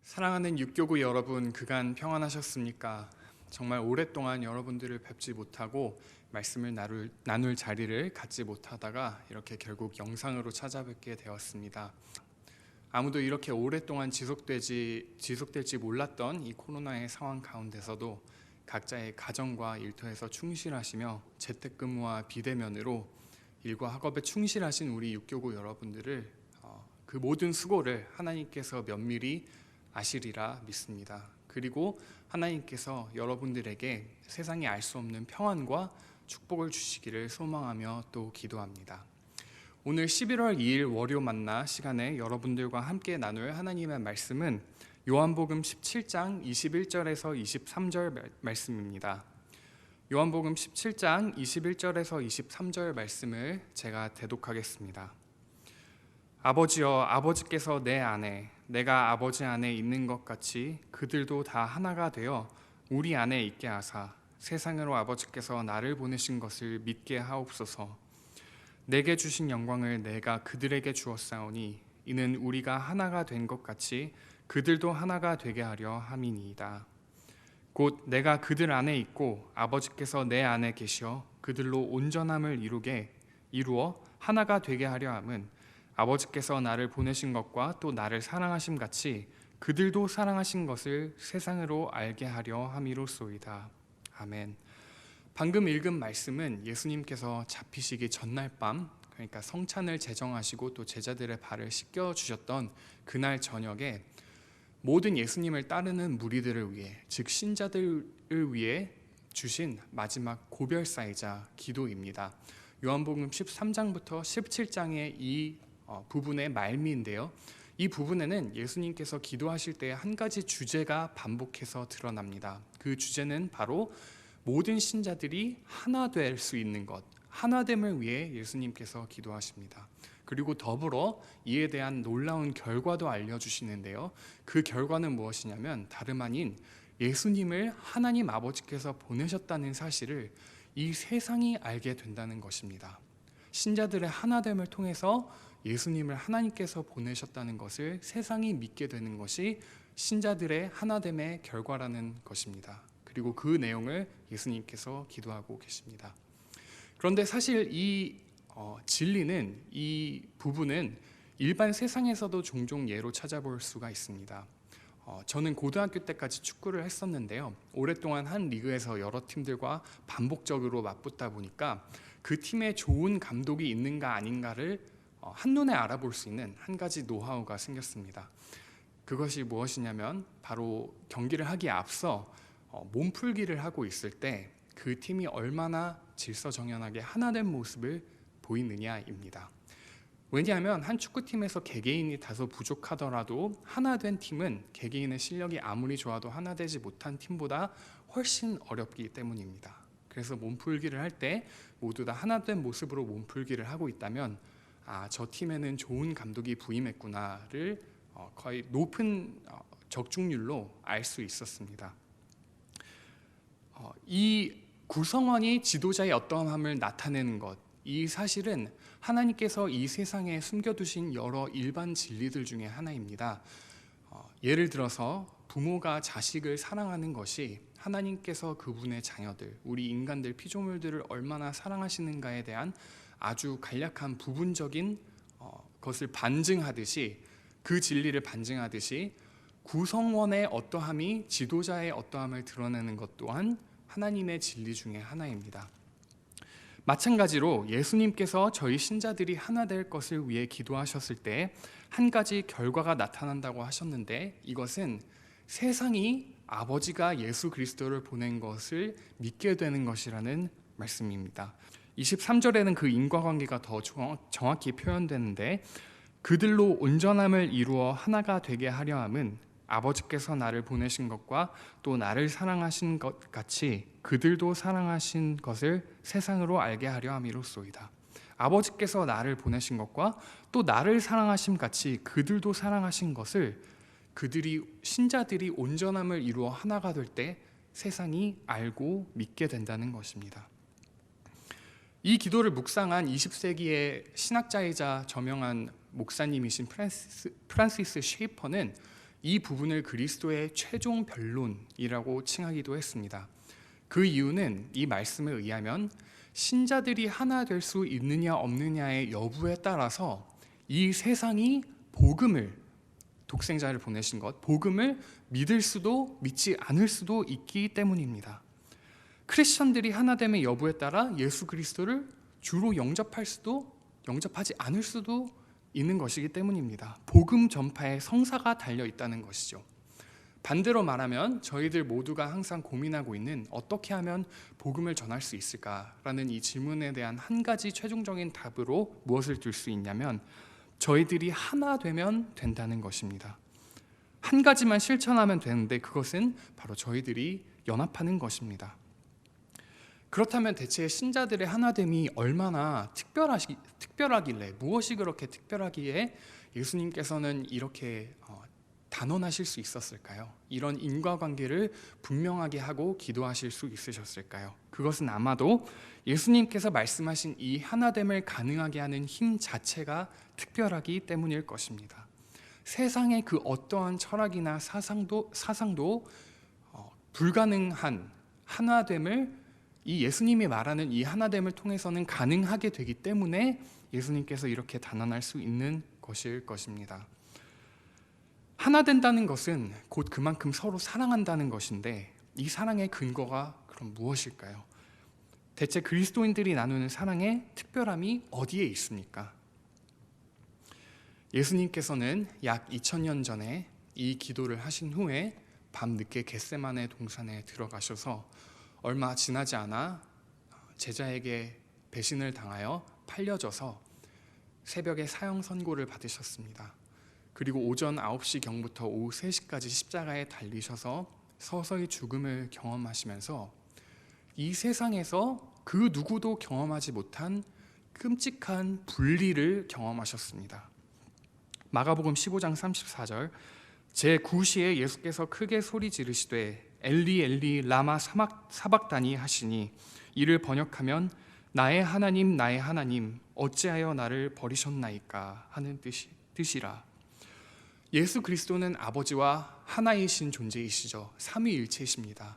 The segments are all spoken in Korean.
사랑하는 육교구 여러분, 그간 평안하셨습니까? 정말 오랫동안 여러분들을 뵙지 못하고 말씀을 나눌 자리를 갖지 못하다가 이렇게 결국 영상으로 찾아뵙게 되었습니다. 아무도 이렇게 오랫동안 지속될지 몰랐던 이 코로나의 상황 가운데서도 각자의 가정과 일터에서 충실하시며 재택근무와 비대면으로 일과 학업에 충실하신 우리 육교구 여러분들을 그 모든 수고를 하나님께서 면밀히 아시리라 믿습니다. 그리고 하나님께서 여러분들에게 세상이 알 수 없는 평안과 축복을 주시기를 소망하며 또 기도합니다. 오늘 11월 2일 월요 만나 시간에 여러분들과 함께 나눌 하나님의 말씀은 요한복음 17장 21절에서 23절 말씀입니다. 요한복음 17장 21절에서 23절 말씀을 제가 대독하겠습니다. 아버지여, 아버지께서 내 안에 내가 아버지 안에 있는 것 같이 그들도 다 하나가 되어 우리 안에 있게 하사 세상으로 아버지께서 나를 보내신 것을 믿게 하옵소서. 내게 주신 영광을 내가 그들에게 주었사오니 이는 우리가 하나가 된 것 같이 그들도 하나가 되게 하려 함이니이다. 곧 내가 그들 안에 있고 아버지께서 내 안에 계시어 그들로 온전함을 이루어 하나가 되게 하려 함은 아버지께서 나를 보내신 것과 또 나를 사랑하심 같이 그들도 사랑하신 것을 세상으로 알게 하려 함이로소이다. 아멘. 방금 읽은 말씀은 예수님께서 잡히시기 전날 밤, 그러니까 성찬을 제정하시고 또 제자들의 발을 씻겨주셨던 그날 저녁에 모든 예수님을 따르는 무리들을 위해, 즉 신자들을 위해 주신 마지막 고별사이자 기도입니다. 요한복음 13장부터 17장의 이 부분의 말미인데요. 이 부분에는 예수님께서 기도하실 때 한 가지 주제가 반복해서 드러납니다. 그 주제는 바로 모든 신자들이 하나 될 수 있는 것, 하나됨을 위해 예수님께서 기도하십니다. 그리고 더불어 이에 대한 놀라운 결과도 알려주시는데요. 그 결과는 무엇이냐면 다름 아닌 예수님을 하나님 아버지께서 보내셨다는 사실을 이 세상이 알게 된다는 것입니다. 신자들의 하나됨을 통해서 예수님을 하나님께서 보내셨다는 것을 세상이 믿게 되는 것이 신자들의 하나됨의 결과라는 것입니다. 그리고 그 내용을 예수님께서 기도하고 계십니다. 그런데 사실 이 진리는, 이 부분은 일반 세상에서도 종종 예로 찾아볼 수가 있습니다. 저는 고등학교 때까지 축구를 했었는데요. 오랫동안 한 리그에서 여러 팀들과 반복적으로 맞붙다 보니까 그 팀에 좋은 감독이 있는가 아닌가를 한눈에 알아볼 수 있는 한 가지 노하우가 생겼습니다. 그것이 무엇이냐면 바로 경기를 하기에 앞서 몸풀기를 하고 있을 때 그 팀이 얼마나 질서정연하게 하나된 모습을 보이느냐입니다. 왜냐하면 한 축구팀에서 개개인이 다소 부족하더라도 하나된 팀은 개개인의 실력이 아무리 좋아도 하나되지 못한 팀보다 훨씬 어렵기 때문입니다. 그래서 몸풀기를 할 때 모두 다 하나된 모습으로 몸풀기를 하고 있다면 저 팀에는 좋은 감독이 부임했구나를 거의 높은 적중률로 알 수 있었습니다. 이 구성원이 지도자의 어떠함을 나타내는 것, 이 사실은 하나님께서 이 세상에 숨겨두신 여러 일반 진리들 중에 하나입니다. 예를 들어서 부모가 자식을 사랑하는 것이 하나님께서 그분의 자녀들, 우리 인간들, 피조물들을 얼마나 사랑하시는가에 대한 아주 간략한 부분적인 것을 반증하듯이, 그 진리를 반증하듯이 구성원의 어떠함이 지도자의 어떠함을 드러내는 것 또한 하나님의 진리 중에 하나입니다. 마찬가지로 예수님께서 저희 신자들이 하나 될 것을 위해 기도하셨을 때 한 가지 결과가 나타난다고 하셨는데, 이것은 세상이 아버지가 예수 그리스도를 보낸 것을 믿게 되는 것이라는 말씀입니다. 23절에는 그 인과관계가 더 정확히 표현되는데, 그들로 온전함을 이루어 하나가 되게 하려 함은 아버지께서 나를 보내신 것과 또 나를 사랑하신 것 같이 그들도 사랑하신 것을 세상으로 알게 하려 함이로소이다. 아버지께서 나를 보내신 것과 또 나를 사랑하심 같이 그들도 사랑하신 것을 신자들이 온전함을 이루어 하나가 될 때 세상이 알고 믿게 된다는 것입니다. 이 기도를 묵상한 20세기의 신학자이자 저명한 목사님이신 프란시스 쉐이퍼는 이 부분을 그리스도의 최종 변론이라고 칭하기도 했습니다. 그 이유는 이 말씀에 의하면 신자들이 하나 될 수 있느냐 없느냐의 여부에 따라서 이 세상이 복음을, 독생자를 보내신 것, 복음을 믿을 수도 믿지 않을 수도 있기 때문입니다. 크리스천들이 하나됨의 여부에 따라 예수 그리스도를 주로 영접할 수도 영접하지 않을 수도 있는 것이기 때문입니다. 복음 전파에 성사가 달려 있다는 것이죠. 반대로 말하면 저희들 모두가 항상 고민하고 있는 어떻게 하면 복음을 전할 수 있을까라는 이 질문에 대한 한 가지 최종적인 답으로 무엇을 둘 수 있냐면 저희들이 하나 되면 된다는 것입니다. 한 가지만 실천하면 되는데 그것은 바로 저희들이 연합하는 것입니다. 그렇다면 대체 신자들의 하나됨이 얼마나 특별하길래, 무엇이 그렇게 특별하기에 예수님께서는 이렇게 단언하실 수 있었을까요? 이런 인과관계를 분명하게 하고 기도하실 수 있으셨을까요? 그것은 아마도 예수님께서 말씀하신 이 하나됨을 가능하게 하는 힘 자체가 특별하기 때문일 것입니다. 세상의 그 어떠한 철학이나 사상도 불가능한 하나됨을 이 예수님이 말하는 이 하나됨을 통해서는 가능하게 되기 때문에 예수님께서 이렇게 단언할 수 있는 것일 것입니다. 하나 된다는 것은 곧 그만큼 서로 사랑한다는 것인데 이 사랑의 근거가 그럼 무엇일까요? 대체 그리스도인들이 나누는 사랑의 특별함이 어디에 있습니까? 예수님께서는 약 2000년 전에 이 기도를 하신 후에 밤늦게 겟세마네 동산에 들어가셔서 얼마 지나지 않아 제자에게 배신을 당하여 팔려져서 새벽에 사형 선고를 받으셨습니다. 그리고 오전 9시경부터 오후 3시까지 십자가에 달리셔서 서서히 죽음을 경험하시면서 이 세상에서 그 누구도 경험하지 못한 끔찍한 분리를 경험하셨습니다. 마가복음 15장 34절 제9시에 예수께서 크게 소리 지르시되 엘리 엘리 라마 사박다니 하시니 이를 번역하면 나의 하나님 나의 하나님 어찌하여 나를 버리셨나이까 하는 뜻이라. 예수 그리스도는 아버지와 하나이신 존재이시죠. 삼위일체이십니다.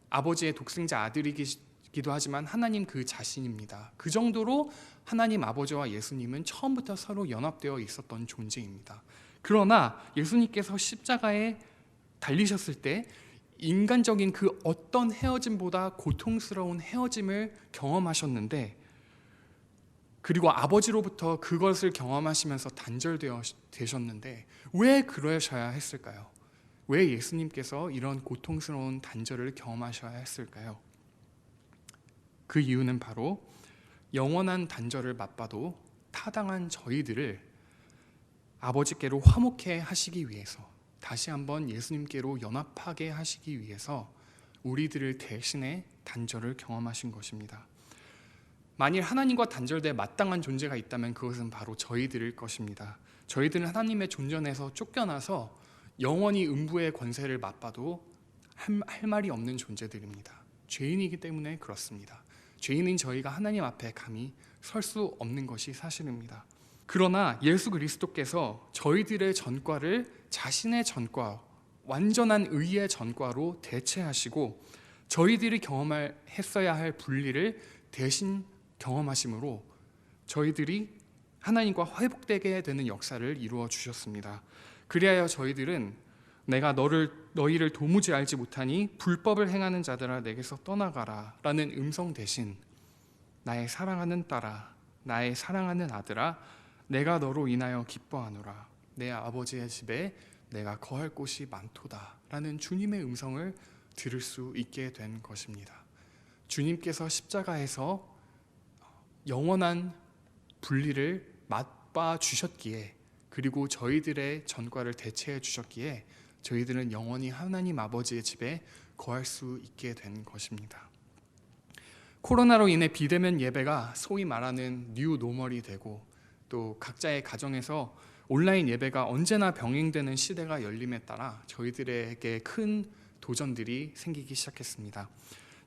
아버지의 독생자 아들이기도 하지만 하나님 그 자신입니다. 그 정도로 하나님 아버지와 예수님은 처음부터 서로 연합되어 있었던 존재입니다. 그러나 예수님께서 십자가에 달리셨을 때 인간적인 그 어떤 헤어짐보다 고통스러운 헤어짐을 경험하셨는데 그리고 아버지로부터 그것을 경험하시면서 단절되셨는데 왜 그러셔야 했을까요? 왜 예수님께서 이런 고통스러운 단절을 경험하셔야 했을까요? 그 이유는 바로 영원한 단절을 맛봐도 타당한 저희들을 아버지께로 화목해 하시기 위해서 다시 한번 예수님께로 연합하게 하시기 위해서 우리들을 대신해 단절을 경험하신 것입니다. 만일 하나님과 단절돼 마땅한 존재가 있다면 그것은 바로 저희들일 것입니다. 저희들은 하나님의 존전에서 쫓겨나서 영원히 음부의 권세를 맛봐도 할 말이 없는 존재들입니다. 죄인이기 때문에 그렇습니다. 죄인인 저희가 하나님 앞에 감히 설 수 없는 것이 사실입니다. 그러나 예수 그리스도께서 저희들의 전과를 자신의 전과, 완전한 의의 전과로 대체하시고 저희들이 했어야 할 분리를 대신 경험하심으로 저희들이 하나님과 회복되게 되는 역사를 이루어 주셨습니다. 그리하여 저희들은 내가 너희를 도무지 알지 못하니 불법을 행하는 자들아 내게서 떠나가라 라는 음성 대신 나의 사랑하는 딸아 나의 사랑하는 아들아 내가 너로 인하여 기뻐하노라 내 아버지의 집에 내가 거할 곳이 많도다 라는 주님의 음성을 들을 수 있게 된 것입니다. 주님께서 십자가에서 영원한 분리를 맛봐 주셨기에 그리고 저희들의 전과를 대체해 주셨기에 저희들은 영원히 하나님 아버지의 집에 거할 수 있게 된 것입니다. 코로나로 인해 비대면 예배가 소위 말하는 뉴 노멀이 되고 또 각자의 가정에서 온라인 예배가 언제나 병행되는 시대가 열림에 따라 저희들에게 큰 도전들이 생기기 시작했습니다.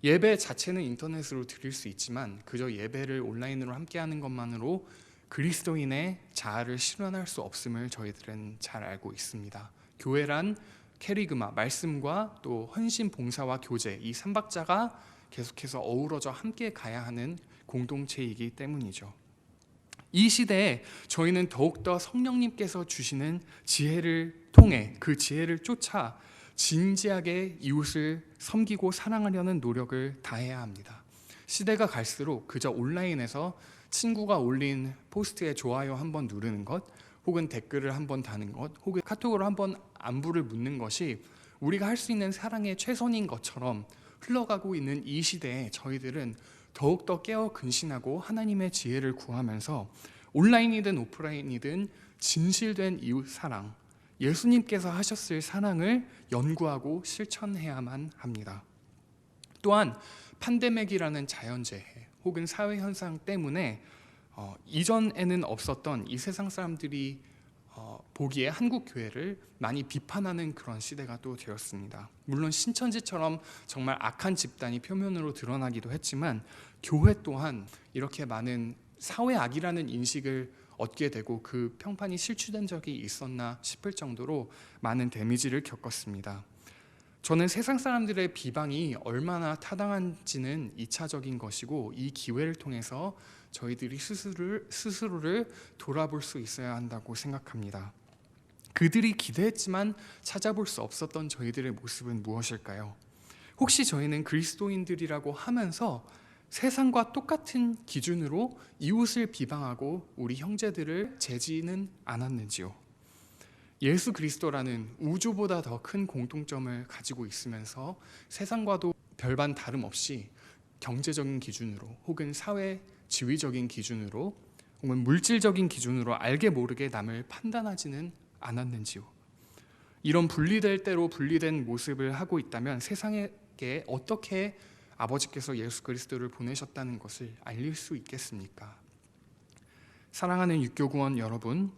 예배 자체는 인터넷으로 드릴 수 있지만 그저 예배를 온라인으로 함께하는 것만으로 그리스도인의 자아를 실현할 수 없음을 저희들은 잘 알고 있습니다. 교회란 캐리그마, 말씀과 또 헌신, 봉사와 교제, 이 삼박자가 계속해서 어우러져 함께 가야 하는 공동체이기 때문이죠. 이 시대에 저희는 더욱더 성령님께서 주시는 지혜를 통해 그 지혜를 쫓아 진지하게 이웃을 섬기고 사랑하려는 노력을 다해야 합니다. 시대가 갈수록 그저 온라인에서 친구가 올린 포스트에 좋아요 한번 누르는 것, 혹은 댓글을 한번 다는 것, 혹은 카톡으로 한번 안부를 묻는 것이 우리가 할 수 있는 사랑의 최선인 것처럼 흘러가고 있는 이 시대에 저희들은 더욱더 깨어 근신하고 하나님의 지혜를 구하면서 온라인이든 오프라인이든 진실된 이웃 사랑, 예수님께서 하셨을 사랑을 연구하고 실천해야만 합니다. 또한 팬데믹이라는 자연재해 혹은 사회현상 때문에 이전에는 없었던 이 세상 사람들이 보기에 한국 교회를 많이 비판하는 그런 시대가 또 되었습니다. 물론 신천지처럼 정말 악한 집단이 표면으로 드러나기도 했지만 교회 또한 이렇게 많은 사회악이라는 인식을 얻게 되고 그 평판이 실추된 적이 있었나 싶을 정도로 많은 데미지를 겪었습니다. 저는 세상 사람들의 비방이 얼마나 타당한지는 2차적인 것이고, 이 기회를 통해서 저희들이 스스로를 돌아볼 수 있어야 한다고 생각합니다. 그들이 기대했지만 찾아볼 수 없었던 저희들의 모습은 무엇일까요? 혹시 저희는 그리스도인들이라고 하면서 세상과 똑같은 기준으로 이웃을 비방하고 우리 형제들을 제지는 않았는지요? 예수 그리스도라는 우주보다 더 큰 공통점을 가지고 있으면서 세상과도 별반 다름없이 경제적인 기준으로 혹은 사회 지위적인 기준으로 혹은 물질적인 기준으로 알게 모르게 남을 판단하지는 않았는지요? 이런 분리될 대로 분리된 모습을 하고 있다면 세상에게 어떻게 아버지께서 예수 그리스도를 보내셨다는 것을 알릴 수 있겠습니까? 사랑하는 육교구원 여러분,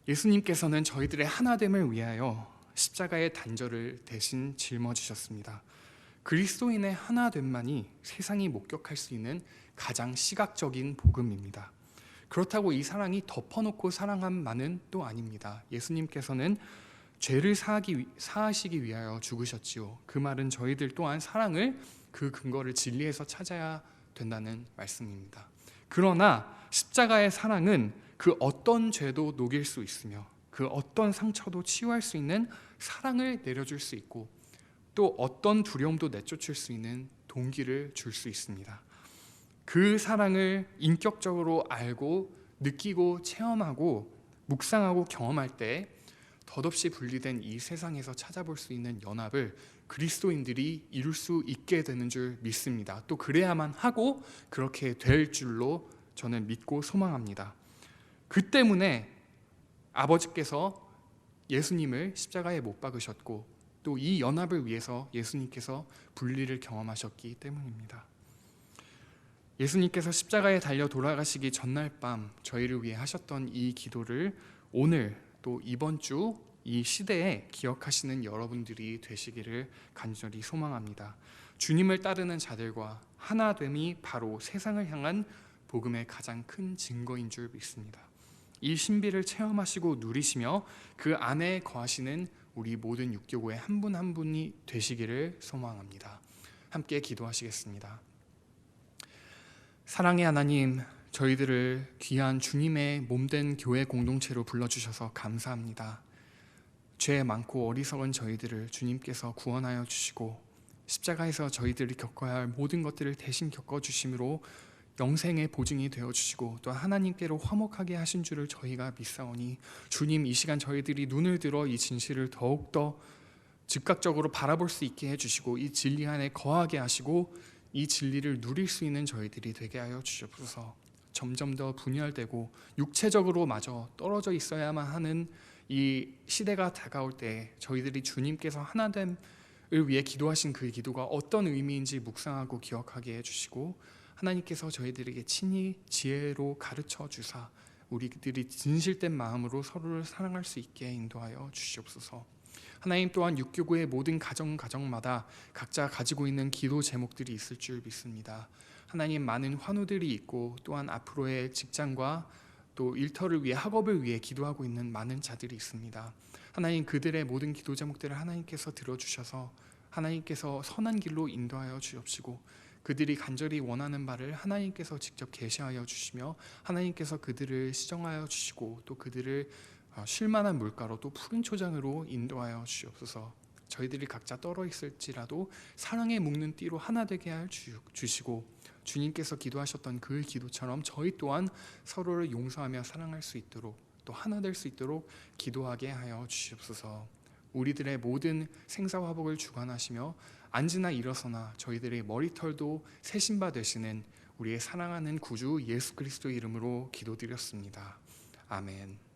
예수님께서는 저희들의 하나됨을 위하여 십자가의 단절을 대신 짊어지셨습니다. 그리스도인의 하나됨만이 세상이 목격할 수 있는 가장 시각적인 복음입니다. 그렇다고 이 사랑이 덮어놓고 사랑함만은 또 아닙니다. 예수님께서는 죄를 사하시기 위하여 죽으셨지요. 그 말은 저희들 또한 사랑을, 그 근거를 진리에서 찾아야 된다는 말씀입니다. 그러나 십자가의 사랑은 그 어떤 죄도 녹일 수 있으며 그 어떤 상처도 치유할 수 있는 사랑을 내려줄 수 있고, 또 어떤 두려움도 내쫓을 수 있는 동기를 줄 수 있습니다. 그 사랑을 인격적으로 알고 느끼고 체험하고 묵상하고 경험할 때 덧없이 분리된 이 세상에서 찾아볼 수 있는 연합을 그리스도인들이 이룰 수 있게 되는 줄 믿습니다. 또 그래야만 하고 그렇게 될 줄로 저는 믿고 소망합니다. 그 때문에 아버지께서 예수님을 십자가에 못 박으셨고, 또 이 연합을 위해서 예수님께서 분리를 경험하셨기 때문입니다. 예수님께서 십자가에 달려 돌아가시기 전날 밤 저희를 위해 하셨던 이 기도를 오늘 또 이번 주 이 시대에 기억하시는 여러분들이 되시기를 간절히 소망합니다. 주님을 따르는 자들과 하나됨이 바로 세상을 향한 복음의 가장 큰 증거인 줄 믿습니다. 이 신비를 체험하시고 누리시며 그 안에 거하시는 우리 모든 육교구의 한 분 한 분이 되시기를 소망합니다. 함께 기도하시겠습니다. 사랑의 하나님, 저희들을 귀한 주님의 몸된 교회 공동체로 불러주셔서 감사합니다. 죄 많고 어리석은 저희들을 주님께서 구원하여 주시고 십자가에서 저희들이 겪어야 할 모든 것들을 대신 겪어주심으로 영생의 보증이 되어주시고 또 하나님께로 화목하게 하신 줄을 저희가 믿사오니, 주님, 이 시간 저희들이 눈을 들어 이 진실을 더욱더 즉각적으로 바라볼 수 있게 해주시고 이 진리 안에 거하게 하시고 이 진리를 누릴 수 있는 저희들이 되게 하여 주시옵소서. 점점 더 분열되고 육체적으로 마저 떨어져 있어야만 하는 이 시대가 다가올 때 저희들이 주님께서 하나됨을 위해 기도하신 그 기도가 어떤 의미인지 묵상하고 기억하게 해주시고, 하나님께서 저희들에게 친히 지혜로 가르쳐 주사 우리들이 진실된 마음으로 서로를 사랑할 수 있게 인도하여 주시옵소서. 하나님, 또한 육교구의 모든 가정마다 각자 가지고 있는 기도 제목들이 있을 줄 믿습니다. 하나님, 많은 환우들이 있고 또한 앞으로의 직장과 또 일터를 위해 학업을 위해 기도하고 있는 많은 자들이 있습니다. 하나님, 그들의 모든 기도 제목들을 하나님께서 들어주셔서 하나님께서 선한 길로 인도하여 주옵시고, 그들이 간절히 원하는 바를 하나님께서 직접 계시하여 주시며 하나님께서 그들을 시정하여 주시고 또 그들을 쉴 만한 물가로 또 푸른 초장으로 인도하여 주옵소서. 저희들이 각자 떨어 있을지라도 사랑에 묶는 띠로 하나 되게 할 주시고, 주님께서 기도하셨던 그 기도처럼 저희 또한 서로를 용서하며 사랑할 수 있도록 또 하나 될 수 있도록 기도하게 하여 주시옵소서. 우리들의 모든 생사화복을 주관하시며 앉으나 일어서나 저희들의 머리털도 새신 바 되시는 우리의 사랑하는 구주 예수 그리스도 이름으로 기도드렸습니다. 아멘.